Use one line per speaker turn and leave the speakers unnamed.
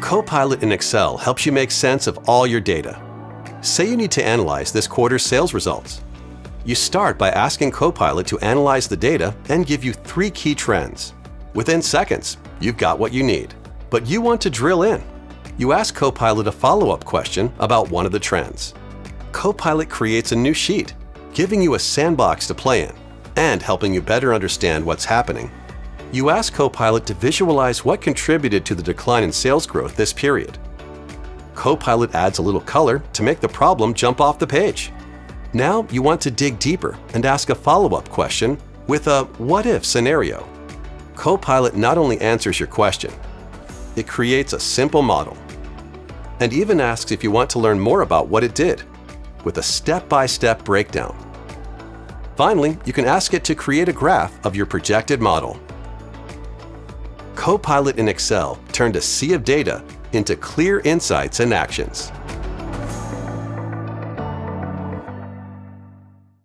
Copilot in Excel helps you make sense of all your data. Say you need to analyze this quarter's sales results. You start by asking Copilot to analyze the data and give you 3 key trends. Within seconds, you've got what you need. But you want to drill in. You ask Copilot a follow-up question about one of the trends. Copilot creates a new sheet, giving you a sandbox to play in and helping you better understand what's happening. You ask Copilot to visualize what contributed to the decline in sales growth this period. Copilot adds a little color to make the problem jump off the page. Now you want to dig deeper and ask a follow-up question with a what-if scenario. Copilot not only answers your question, it creates a simple model and even asks if you want to learn more about what it did with a step-by-step breakdown. Finally, you can ask it to create a graph of your projected model. Copilot in Excel turned a sea of data into clear insights and actions.